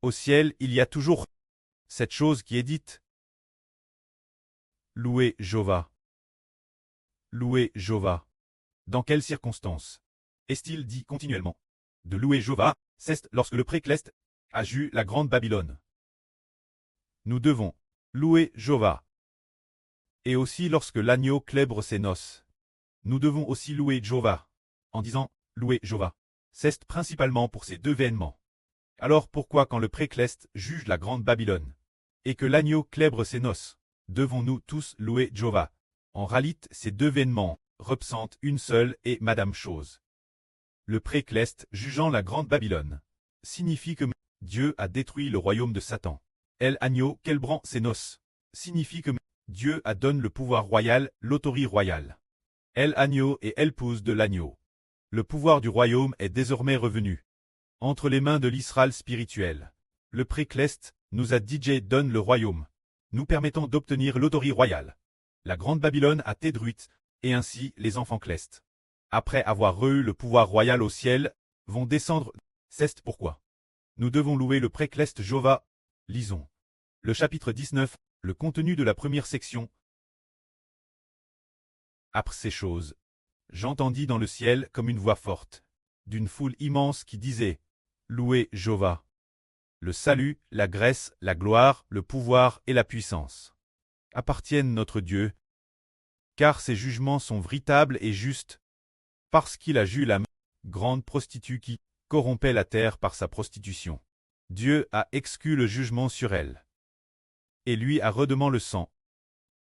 Au ciel, il y a toujours cette chose qui est dite. Louez Jéhovah. Louez Jéhovah. Dans quelles circonstances est-il dit continuellement de louer Jéhovah? C'est lorsque le précleste a ju la grande Babylone. Nous devons louer Jéhovah. Et aussi lorsque l'agneau célèbre ses noces. Nous devons aussi louer Jéhovah, en disant « louer Jéhovah ». C'est principalement pour ces deux événements. Alors pourquoi quand le précleste juge la grande Babylone, et que l'agneau célèbre ses noces, devons-nous tous louer Jéhovah? En réalité, ces deux événements représentent une seule et madame chose. Le précleste jugeant la grande Babylone signifie que Dieu a détruit le royaume de Satan. L'agneau célébrant ses noces signifie que Dieu a donné le pouvoir royal, l'autorité royale. L'agneau et l'épouse de l'agneau. Le pouvoir du royaume est désormais revenu entre les mains de l'Israël spirituel. Le précleste nous a dit donne le royaume, nous permettant d'obtenir l'autorité royale. La grande Babylone a été détruite, et ainsi les enfants clestes, après avoir eu le pouvoir royal au ciel, vont descendre. C'est pourquoi nous devons louer le précleste Jéhovah. Lisons le chapitre 19, le contenu de la première section. Après ces choses, j'entendis dans le ciel comme une voix forte, d'une foule immense qui disait « Louez Jéhovah. Le salut, la grâce, la gloire, le pouvoir et la puissance appartiennent notre Dieu, car ses jugements sont véritables et justes, parce qu'il a jugé la grande prostituée qui corrompait la terre par sa prostitution. Dieu a exclu le jugement sur elle, et lui a redemandé le sang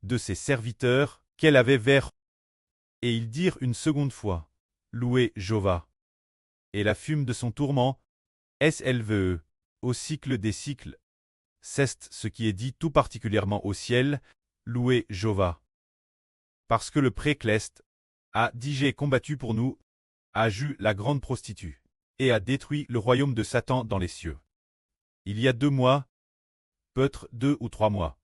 de ses serviteurs qu'elle avait vers. Et ils dirent une seconde fois, Louez Jéhovah. Et la fume de son tourment, SLVE, au cycle des cycles. C'est ce qui est dit tout particulièrement au ciel, Louez Jéhovah. Parce que le précleste a j'ai combattu pour nous, a ju la grande prostituée, et a détruit le royaume de Satan dans les cieux. Il y a 2 mois, peut-être 2 ou 3 mois,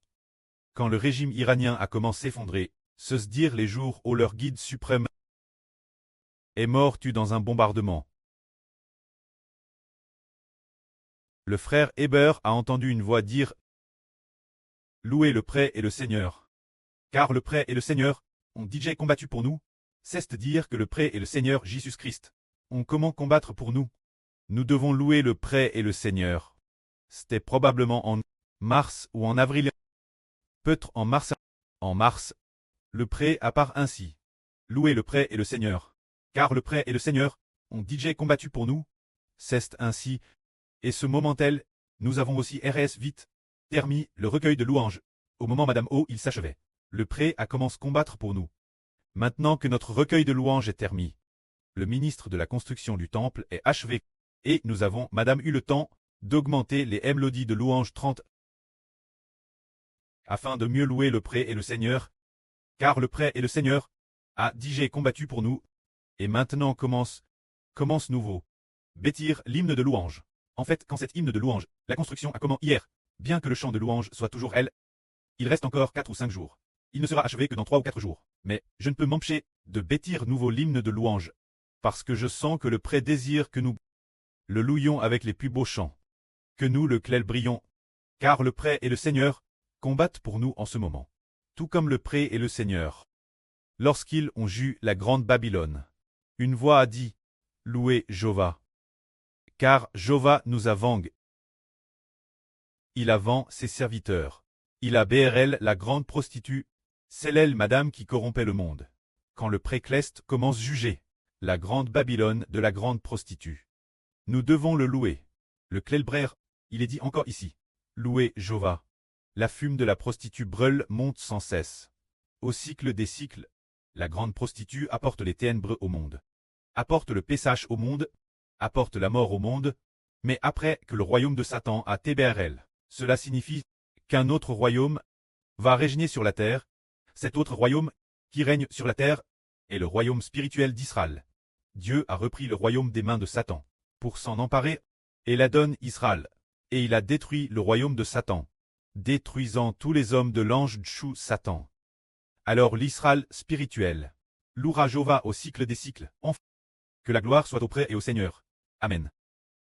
quand le régime iranien a commencé à s'effondrer, se dire les jours où leur guide suprême est mort tué dans un bombardement. Le frère Héber a entendu une voix dire « Louez le prêt et le Seigneur. Car le prêt et le Seigneur ont j'ai combattu pour nous. » C'est dire que le prêt et le Seigneur Jésus-Christ ont comment combattre pour nous. Nous devons louer le prêt et le Seigneur. C'était probablement en mars ou en avril. Peut-être en mars. En mars, le prêt appart ainsi. Louez le prêt et le Seigneur. Car le prêt et le Seigneur ont j'ai combattu pour nous. C'est ainsi. Et ce moment-tel, nous avons aussi RS vite terminé le recueil de louanges. Au moment Madame O, il s'achevait. Le prêt a commencé à combattre pour nous. Maintenant que notre recueil de louanges est terminé, le ministre de la construction du temple est achevé, et nous avons, Madame, eu le temps d'augmenter les mélodies de louanges 30, afin de mieux louer le prêt et le Seigneur, car le prêt et le Seigneur a j'ai combattu pour nous, et maintenant commence nouveau. Bâtir l'hymne de louange. En fait, quand cet hymne de louange, la construction a commencé hier, bien que le chant de louange soit toujours elle, il reste encore 4 ou 5 jours. Il ne sera achevé que dans 3 ou 4 jours. Mais je ne peux m'empêcher de bâtir nouveau l'hymne de louange, parce que je sens que le prêt désire que nous le louions avec les plus beaux chants, que nous le célébrions, car le prêt et le Seigneur combattent pour nous en ce moment, tout comme le prêt et le Seigneur. Lorsqu'ils ont ju la grande Babylone, une voix a dit, Louez Jéhovah. Car Jéhovah nous a vengé. Il a vend ses serviteurs. Il a BRL la grande prostituée. C'est elle, madame, qui corrompait le monde. Quand le précleste commence à juger la grande Babylone de la grande prostituée, nous devons le louer. Le célébrer, il est dit encore ici. Louez Jéhovah. La fume de la prostituée brûle monte sans cesse. Au cycle des cycles, la grande prostituée apporte les ténèbres au monde, apporte le péchage au monde, apporte la mort au monde, mais après que le royaume de Satan a TBRL, cela signifie qu'un autre royaume va régner sur la terre. Cet autre royaume qui règne sur la terre est le royaume spirituel d'Israël. Dieu a repris le royaume des mains de Satan pour s'en emparer et la donne Israël. Et il a détruit le royaume de Satan, détruisant tous les hommes de l'ange Tchou Satan. Alors l'Israël spirituel louera Jéhovah au cycle des cycles. Enfin, que la gloire soit auprès et au Seigneur. Amen.